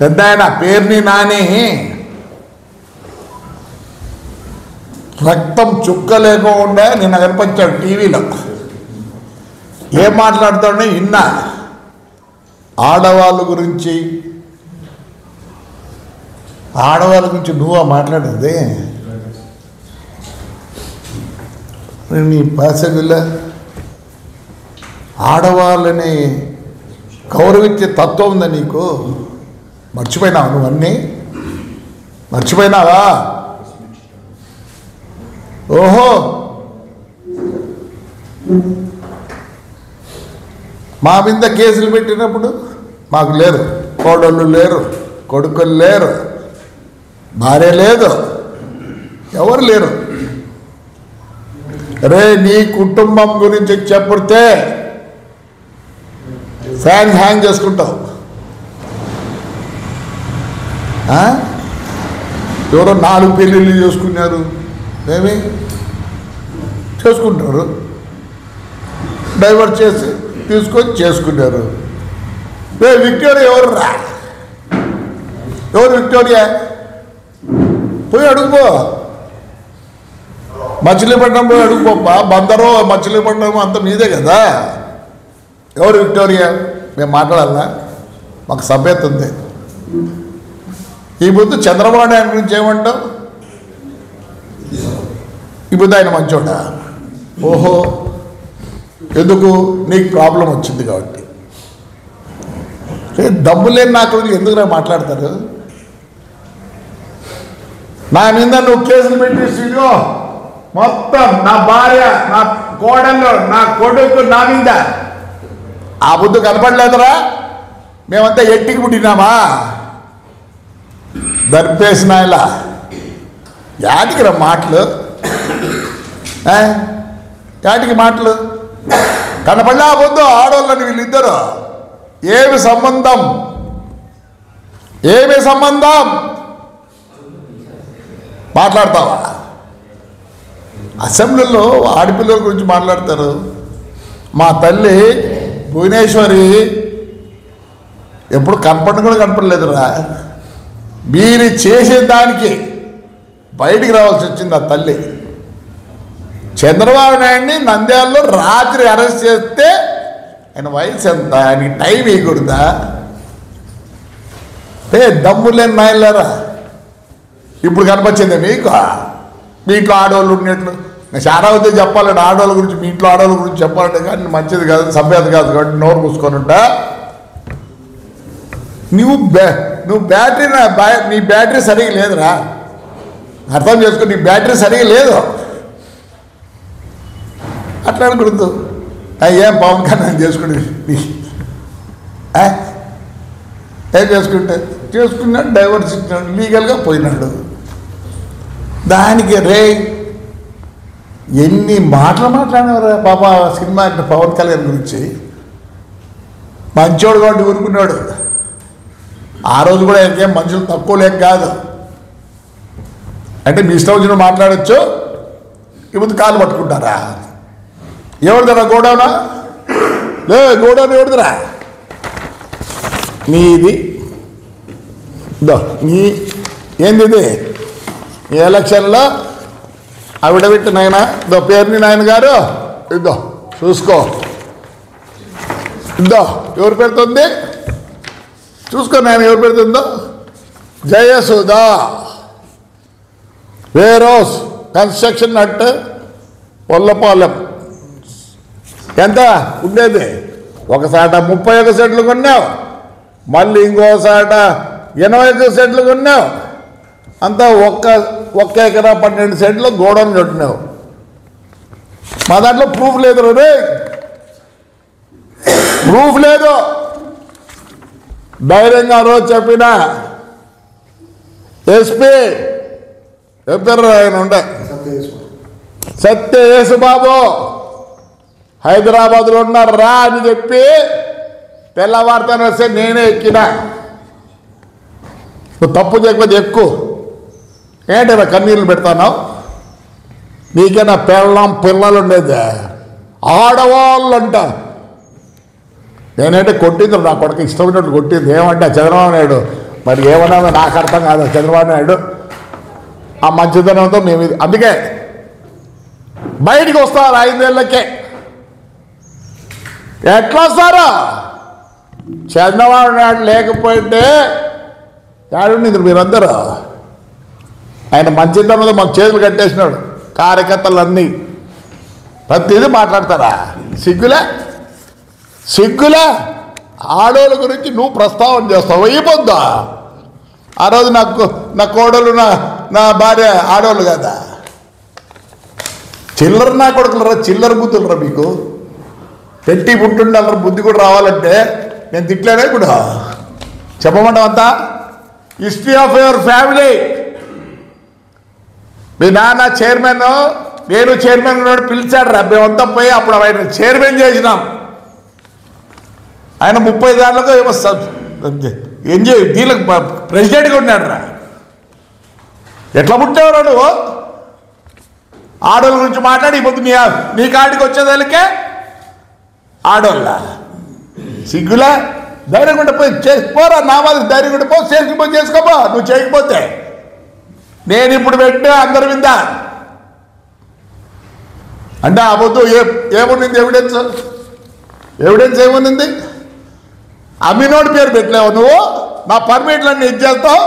పెద్ద ఆయన పేరుని నాని రక్తం చుక్క లేకుండా నిన్న కనిపించాడు టీవీలో. ఏం మాట్లాడుతాడో విన్నా. ఆడవాళ్ళ గురించి నువ్వా మాట్లాడేది? నీ పాసగిల్ల ఆడవాళ్ళని గౌరవించే తత్వం ఉందా నీకు? మర్చిపోయినావా నువ్వన్నీ? మర్చిపోయినావా? ఓహో, మా మీద కేసులు పెట్టినప్పుడు మాకు లేరు, కోడళ్ళు లేరు, కొడుకులు లేరు, భార్య లేదు, ఎవరు లేరు. రే నీ కుటుంబం గురించి చెప్తే ఫ్యాన్ హ్యాంగ్ చేసుకుంటావు. ఎవరో 4 పెళ్ళిళ్ళు చేసుకున్నారు, ఏమి చేసుకుంటారు, డైవర్ట్ చేసి తీసుకొని చేసుకున్నారు. విక్టోరియా ఎవరు రా? ఎవరు విక్టోరియా? పోయి అడుగుపో, మచిలీపట్నం పోయి అడుగుపోప్పా. బందరో మచిలీపట్నం అంత మీదే కదా. ఎవరు విక్టోరియా? మేము మాట్లాడాలా? మాకు సభ్యత ఉంది. ఈ బుద్ధు చంద్రబాబు నాయుడు గురించి ఏమంటావు? ఈ బుద్ధి ఆయన మంచోడా? ఓహో, ఎందుకు? నీకు ప్రాబ్లం వచ్చింది కాబట్టి. డబ్బు లేని నాకు ఎందుకు మాట్లాడతారు? నా మీద నువ్వు కేసులు పెట్టేసిగో మొత్తం, నా భార్య, నా కోడళ్ళు, నా కొడుకు, నా మీద. ఆ బుద్ధు కనపడలేదురా? మేమంతా ఎట్టికి పుట్టినామా? దర్పేసిన ఇలా యాటికి రా మాటలు? యాటికి మాటలు? కనపడలే ఆ బుద్ధు ఆడవాళ్ళని వీళ్ళిద్దరు. ఏమి సంబంధం? ఏమి సంబంధం? మాట్లాడతావా? అసెంబ్లీలో ఆడపిల్లల గురించి మాట్లాడతారు. మా తల్లి భువనేశ్వరి ఎప్పుడు కనపడను కూడా కనపడలేదురా. మీరు చేసేదానికి బయటికి రావాల్సి వచ్చింది ఆ తల్లి. చంద్రబాబు నాయుడిని నంద్యాలలో రాత్రి అరెస్ట్ చేస్తే ఆయన వయసు ఎంత? ఆయనకి టైం వేయకూడదా? దమ్ము లేని నాయనలారా, ఇప్పుడు కనిపించింది మీకు? మీ ఇంట్లో ఆడవాళ్ళు ఉన్నట్లు చాలా అవుతే చెప్పాలంటే ఆడవాళ్ళ గురించి, మీ ఇంట్లో ఆడవాళ్ళ గురించి చెప్పాలంటే కానీ మంచిది కాదు, సభ్యత కాదు కాబట్టి నోరు మూసుకొని ఉంటా. నువ్వు బ్యాటరీ, నీ బ్యాటరీ సరిగా లేదురా. అర్థం చేసుకో, నీ బ్యాటరీ సరిగా లేదు. అట్లా అనకూడదు. ఏం పవన్ కళ్యాణ్ చేసుకుంటే ఏం చేసుకున్నాడు, డైవర్స్ ఇచ్చినాడు, లీగల్గా పోయినాడు. దానికి రే ఎన్ని మాటలు మాట్లాడినవరా బాబా సినిమా అంటే పవన్ కళ్యాణ్ గురించి. మంచోడు కాబట్టి ఊరుకున్నాడు. ఆ రోజు కూడా ఇంకేం మనుషులు తక్కువ లేక కాదు. అంటే మీ ఇష్టం వచ్చిన మాట్లాడచ్చు, ఇప్పుడు కాలు పట్టుకుంటారా? ఎవరిదరా గోడౌనా? గోడౌన్ ఎవరిదిరా? నీది. నీ ఏంది ఇది? ఈ ఎలక్షన్లో అవిడవిట్ నాయన పేరుని నాయన గారు ఇద్దో చూసుకో. ఎవరు పెడుతుంది చూసుకో నాయన, ఎవరు పెడుతుందో. జయసుధా వేరోస్ కన్స్ట్రక్షన్ అట్ పొల్లపాలెం. ఎంత ఉండేది? ఒకసాట 31 సెంట్లు కొన్నావు, మళ్ళీ ఇంకోసాట 81 సెంట్లు కొన్నావు. అంతా ఒక్క ఎకరా 12 సెంట్లు గోడౌన్ కట్టినావు. మా దాంట్లో ప్రూఫ్ లేదు రే, ప్రూఫ్ లేదు. ధైర్యంగా రోజు చెప్పిన ఎస్పీ చెప్పారు ఆయన ఉండే సత్య యేసుబాబు హైదరాబాద్లో ఉన్నారు రా అని చెప్పి తెల్లవారుతాను వస్తే నేనే ఎక్కినా. నువ్వు తప్పు చేయకపోతే ఎక్కువ ఏంటైనా కన్నీళ్ళు పెడతావు? నీకైనా పిల్లలు ఉండేది, ఆడవాళ్ళు అంట. నేనంటే కొట్టింది నా కొడుకు, ఇష్టమైనట్టు కొట్టింది. ఏమంటే చంద్రబాబు నాయుడు మరి ఏమన్నా నాకు అర్థం కాదు. చంద్రబాబు నాయుడు ఆ మంచితనంతో మేము అందుకే బయటికి వస్తారు 5 ఏళ్ళకే. ఎట్లా వస్తారో చంద్రబాబు నాయుడు లేకపోతే ఏడుంది మీరందరూ. ఆయన మంచితనంతో మాకు చేతులు కట్టేసినాడు. కార్యకర్తలన్నీ ప్రతిదీ మాట్లాడతారా? సిగ్గులే ఆడోళ్ళ గురించి నువ్వు ప్రస్తావన చేస్తావు. అయిపోద్దా? ఆ రోజు నా కోడలు నా భార్య ఆడోళ్ళు కదా. చిల్లర నా కొడుకులరా, చిల్లర బుద్ధులరా మీకు. పెట్టి పుట్టుండాలరా, బుద్ధి కూడా రావాలంటే నేను తిట్లేనే ఇప్పుడు చెప్పమంటాం అంతా. History of your family. మీ నాన్న చైర్మన్, నేను చైర్మన్ ఉన్నాడు, పిలిచాడు రా. మేమంతా పోయి అప్పుడు ఆయన చైర్మన్ చేసినాం. ఆయన 30 దాంట్లో ఏమో ఎంజాయ్ దీనికి ప్రెసిడెంట్గా ఉన్నాడు రా. ఎట్లా పుట్టేవారు నువ్వు? ఆడోళ్ళ గురించి మాట్లాడి ఇప్పుడు నీ కాడికి వచ్చేదానికే ఆడోళ్ళ సిగ్గులా? ధైర్యం ఉంటే పోయి చేసుకోరా. నా వాళ్ళకి ధైర్యం ఉంటే పో, చేసుకుపోయి చేసుకోపో. నువ్వు చేయకపోతే నేను ఇప్పుడు పెట్టినా అందరి మీద అంటే అబద్ధం ఏముంది? ఎవిడెన్స్ ఏముంది? అమ్మినోడి పేరు పెట్టలేవు నువ్వు. నా పర్మిట్లన్నీ ఇచ్చేస్తావు.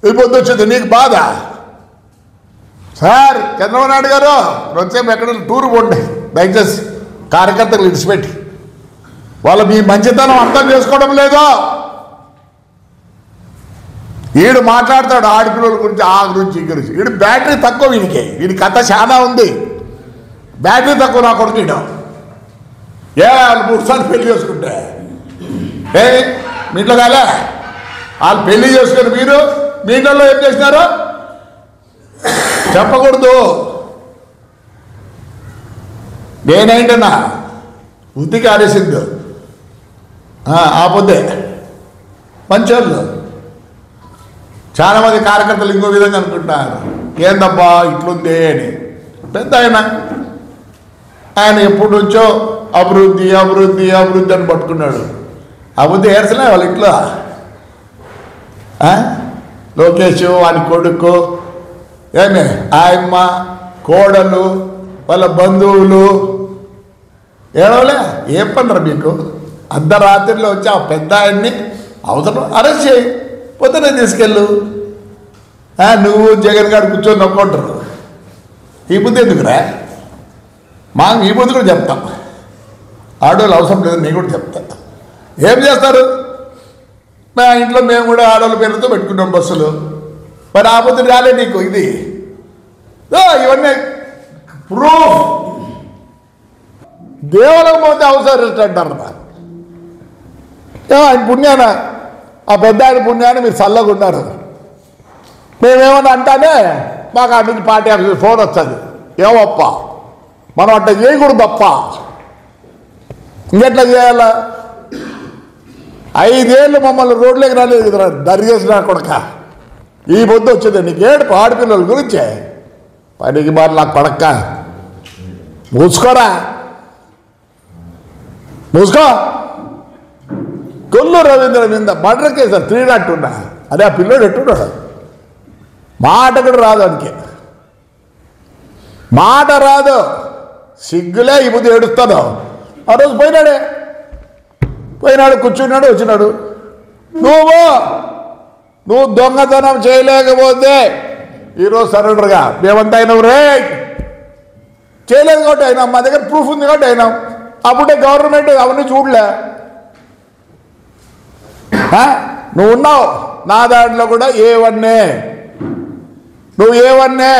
ఈ పొద్దు వచ్చింది నీకు బాధ. సార్ చంద్రబాబు నాయుడు గారు రోజుసేపు ఎక్కడ టూర్ పోండి దయచేసి. కార్యకర్తలు ఇడిచిపెట్టి వాళ్ళు మీ మంచితనం అర్థం చేసుకోవడం లేదో. వీడు మాట్లాడతాడు ఆడపిల్లల గురించి, ఆ గురించి, ఈ గురించి. వీడు బ్యాటరీ తక్కువ. వీడి కథ చాలా ఉంది. బ్యాటరీ తక్కువ నా కొడుకు. వీడు 3 సార్లు పెళ్లి చేసుకుంటే మీ ఇంట్లో కాలే? వాళ్ళు పెళ్లి చేసుకుని మీరు మీ ఇంట్లో ఏం చేసినారు చెప్పకూడదు. నేనేంటన్నా ఉత్తికి ఆరేసింది ఆపోతే మంచోళ్ళు. చాలామంది కార్యకర్తలు ఇంకో విధంగా అనుకుంటున్నారు. ఏందబ్బా ఇట్లుంది అని. పెద్ద ఆయన ఎప్పటి నుంచో అభివృద్ధి అభివృద్ధి అభివృద్ధి అని పట్టుకున్నాడు. అభివృద్ధి ఏర్చలే వాళ్ళ ఇంట్లో. లోకేష్ వాని కొడుకు ఏమే ఆయమ్మ కోడలు వాళ్ళ బంధువులు ఏడవలే. ఏం పనరా మీకు? అర్ధరాత్రిలో వచ్చి ఆ పెద్ద ఆయన్ని అవసరం అరెస్ట్ చేయి, పొద్దునే తీసుకెళ్ళు. నువ్వు జగన్ గారు కూర్చొని నొక్కుంటారు. ఈ బుద్ధి ఎందుకురా? ఈ బుద్ధి కూడా చెప్తాం. ఆడవాళ్ళు అవసరం లేదు, నేను కూడా చెప్తా. ఏం చేస్తారు? మా ఇంట్లో మేము కూడా ఆడవాళ్ళ పేరుతో పెట్టుకుంటాం బస్సులు. మరి ఆ బుద్ధి రాలే నీకు? ఇది ఇవన్నీ ప్రూఫ్. దేవాలయం పోతే అవసరం అంటారు. ఆయన పుణ్యాన, ఆ పెద్ద ఆయన పుణ్యాన్ని మీరు చల్లగా ఉన్నారు. మేమేమన్నా అంటానే మాకు అటు నుంచి పార్టీ ఆఫీస్ ఫోన్ వస్తుంది. ఏమప్ప మనం అట్లా చేయకూడదు తప్ప. ఇంకెట్లా చేయాలా? 5 ఏళ్ళు మమ్మల్ని రోడ్లోకి రాలేదు కదా దరిచేసిన కొడక. ఈ పొద్దు వచ్చింది నీకేడు ఆడపిల్లల గురించే. పనికి బారు నాకు కొడక్క. మూసుకోరా, మూసుకో. కొల్లు రవీంద్ర మీద మర్డర్ కేసు 302 అదే. ఆ పిల్లోడు ఎట్టున్నాడు? మాట కూడా రాదు అందుకే. మాట రాదు. సిగ్గులే. ఈ బుద్ధి ఏడుస్తాను. ఆ రోజు పోయినాడు కూర్చున్నాడు వచ్చినాడు. నువ్వు దొంగతనం చేయలేకపోతే ఈరోజు సరెండర్గా మేమంతా అయినాం రే. చేయలేదు కాబట్టి అయినాం. మా దగ్గర ప్రూఫ్ ఉంది కాబట్టి అయినాం. అప్పుడే గవర్నమెంట్ అవన్నీ చూడలే. నువ్వు ఉన్నావు నా దాంట్లో కూడా ఏవన్నే. నువ్వు ఏవన్నే.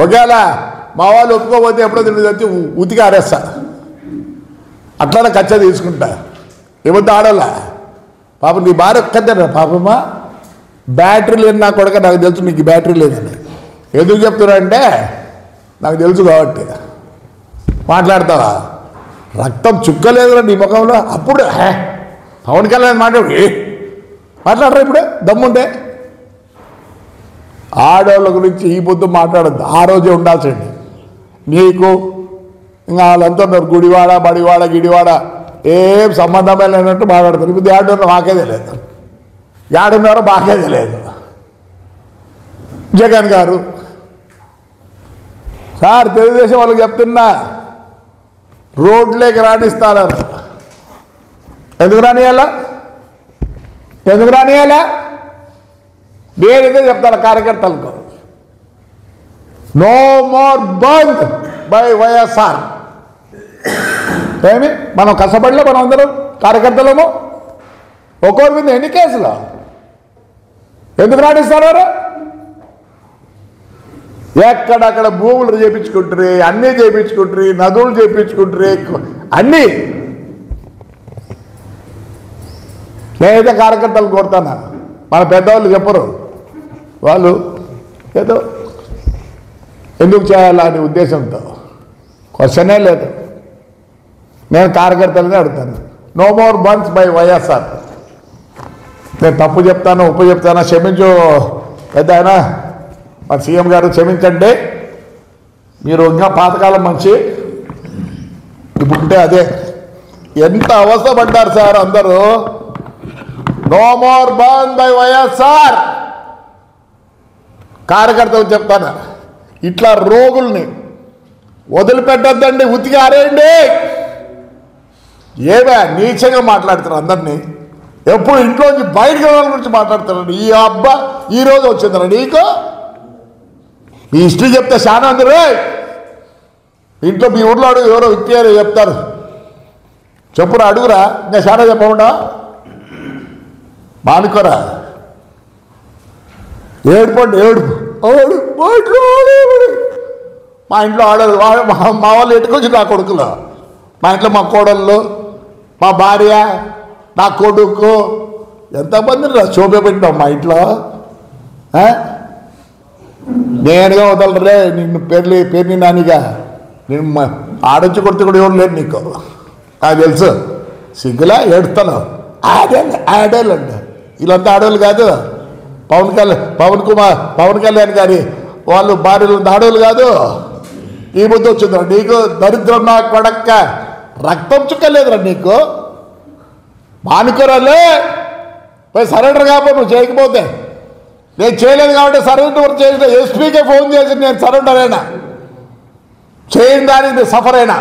ఒకవేళ మా వాళ్ళు ఒప్పుకోకపోతే ఎప్పుడో తిరిగి వచ్చి ఉతికి ఆరేస్తా. అట్లానే ఖర్చు తీసుకుంటా. ఏమొద్దు ఆడాలా పాపం. నీ భార్య ఒక్కదేనా పాపమ్మా? బ్యాటరీ లేని నా కొడుక నాకు తెలుసు నీకు బ్యాటరీ లేదని. ఎందుకు చెప్తున్నా అంటే నాకు తెలుసు కాబట్టి. మాట్లాడతావా? రక్తం చుక్కలేదు నీ ముఖంలో. అప్పుడు పవన్ కళ్యాణ్ మాట్లాడరా ఇప్పుడు దమ్ముంటే? ఆడవాళ్ళ గురించి ఈ పొద్దు మాట్లాడద్దు. ఆ రోజే ఉండాల్సింది నీకు. ఇంకా వాళ్ళంతా ఉన్నారు గుడివాడ బడివాడ గిడివాడ ఏం సంబంధమే లేనట్టు మాట్లాడతారు. ఇప్పుడు ఏడున్నర మాకే తెలియదు, ఏడున్నర మాకే తెలియదు. జగన్ గారు సార్ తెలుగుదేశం వాళ్ళకి చెప్తున్నా, రోడ్లేకి రాణిస్తారని. ఎందుకు రానియాలా? నేనైతే చెప్తాను కార్యకర్తలకు, no more bond by YSR. ఏమి మనం కష్టపడలే, మనం అందరం కార్యకర్తలము ఒక్కొక్కరి మీద ఎన్ని కేసులు? ఎందుకు రాణిస్తారు? ఎక్కడక్కడ భూములు చేయించుకుంటారు, అన్నీ చేయించుకుంటారు, నదులు చేయించుకుంటారు, అన్నీ. నేనైతే కార్యకర్తలు కోరుతాను, మన పెద్దవాళ్ళు చెప్పరు, వాళ్ళు ఏదో ఎందుకు చేయాలని ఉద్దేశంతో క్వశ్చనే లేదు. నేను కార్యకర్తలనే అడుగుతాను, no more bonds by YSR. నేను తప్పు చెప్తాను, ఉప్పు చెప్తాను, క్షమించు పెద్ద ఆయన, మన సీఎం గారు క్షమించండి. మీరు ఇంకా పాతకాలం మంచి, ఇప్పుడుంటే అదే. ఎంత అవస్థపడ్డారు సార్ అందరూ. No more bond by YSR. కార్యకర్తలు చెప్తాను, ఇట్లా రోగుల్ని వదిలిపెట్టద్దండి, ఉతికి ఆరేయండి. ఏవే నీచంగా మాట్లాడుతున్నారు అందరినీ, ఎప్పుడు ఇంట్లోంచి బయటకు వాళ్ళ గురించి మాట్లాడుతున్నాడు. ఈ అబ్బా ఈరోజు వచ్చిందిరా నీకు? మీ హిస్టరీ చెప్తే చాలా అందరూ ఇంట్లో మీ ఊళ్ళో అడుగు, ఎవరో వ్యక్తి చెప్తారు, చెప్పురా అడుగురా, నేను చాలా చెప్పకుండా మానుకోరా. ఏడుపండి ఏడుపు మా ఇంట్లో ఆడలు, మా వాళ్ళు ఎట్టుకొచ్చి నా కొడుకులు, మా ఇంట్లో మా కోడళ్ళు, మా భార్య, నా కొడుకు, ఎంతమందిని రా చూపెట్టినావు మా ఇంట్లో. నేనుగా వదలరే నిన్ను పేరుని నానిగా, నేను ఆడొచ్చి కొడితే కూడా ఎవరు లేరు నీకు, నాకు తెలుసు. సిగ్గులా ఏడుస్తాను, ఆడేళ్ళండి, వీళ్ళంతా ఆడవాళ్ళు కాదు. పవన్ కళ్యాణ్ గారి వాళ్ళు భార్యలు ఆడవాళ్ళు కాదు. ఈ బుద్ధి వచ్చిందిరా నీకు? దరిద్రం నా కొడక్క, రక్తం చుక్కలేదురా నీకు. మానుకోరాలే, పోయి సరెండర్ కాకపోతే నువ్వు చేయకపోతే. నేను చేయలేదు కాబట్టి సరెండర్ చేసిన ఎస్పీకే ఫోన్ చేసి నేను సరెండర్ అయినా, చేయని దానికి నేను సఫర్ అయినా.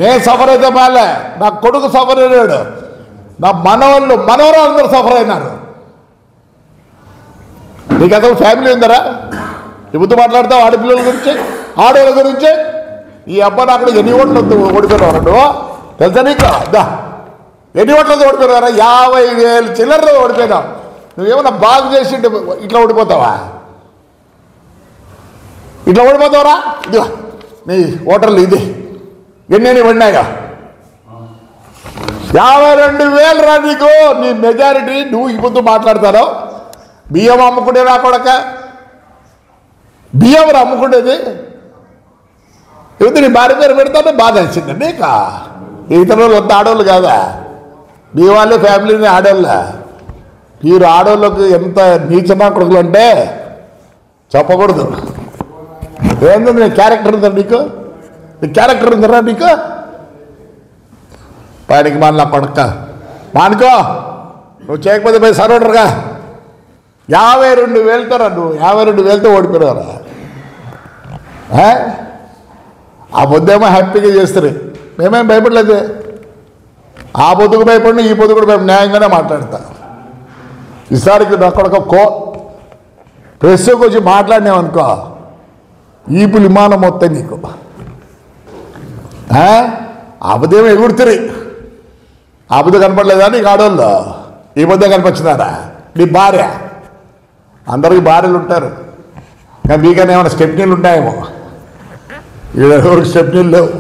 నేను సఫర్ అయితే మాలే, నా కొడుకు సఫర్ అయినాడు, నా మనవరాలు అందరూ సఫర్ అయినారు. నీకు అసలు ఫ్యామిలీ ఉందరా? చెబుతూ మాట్లాడతావు ఆడపిల్లల గురించి, ఆడవాళ్ళ గురించి. ఈ అబ్బాయి అక్కడ ఎన్ని ఓట్లు ఓడిపోయినవారు నువ్వు తెలుసా నీకు? ఎన్ని ఓట్లతో ఓడిపోయినవారా? 50,000 చిల్లరతో ఓడిపోయినావు. నువ్వేమన్నా బాగు చేసి ఇట్లా ఓడిపోతావా? ఇట్లా ఓడిపోతావురా? ఇది నీ ఓటర్లు, ఇది ఎన్ని పడినాయా? 52,000 రా నీకు నీ మెజారిటీ. నువ్వు ఇప్పుడు మాట్లాడతారు. బియ్యం అమ్ముకుంటే రా కొడక, బియ్యం అమ్ముకుంటేది ఇవన్నీ నీ భార్య పేరు పెడతానే బాధ వచ్చిందండి. ఇక ఇతరులు అంత ఆడవాళ్ళు కాదా? మీ వాళ్ళే ఫ్యామిలీని ఆడవాళ్ళ. మీరు ఆడవాళ్ళకు ఎంత నీచమా కొడుకులు అంటే చెప్పకూడదు. ఏందో నీ క్యారెక్టర్ ఉందా నీకు? నీ క్యారెక్టర్ ఉందరా నీకు? పైనకి మన కొడక మానుకో, నువ్వు చేయకపోతే పోయి సరోడరుగా. 52,000తో రా నువ్వు, 52,000తో ఓడిపోయారా? ఆ బొద్దేమో హ్యాపీగా చేస్తారు, మేమేం భయపడలేదు. ఆ పొద్దుకు భయపడిన ఈ పొద్దు కూడా మేము న్యాయంగానే మాట్లాడతా. ఈసారికి నా కొడుకు ప్రెస్కి వచ్చి మాట్లాడినామనుకో, ఈపులు విమానం మొత్తం నీకు. ఆ పొద్దేమో ఎగురుతుంది. ఆ పొద్దు కనపడలేదా నీకు ఆడవాళ్ళు? ఈ పొద్దే కనిపించినారా? నీ భార్య, అందరికి భార్యలు ఉంటారు, కానీ మీకన్నా ఏమైనా స్టెప్నీలు ఉంటాయేమో. ఇక్కడ స్టెప్నీలు లేవు.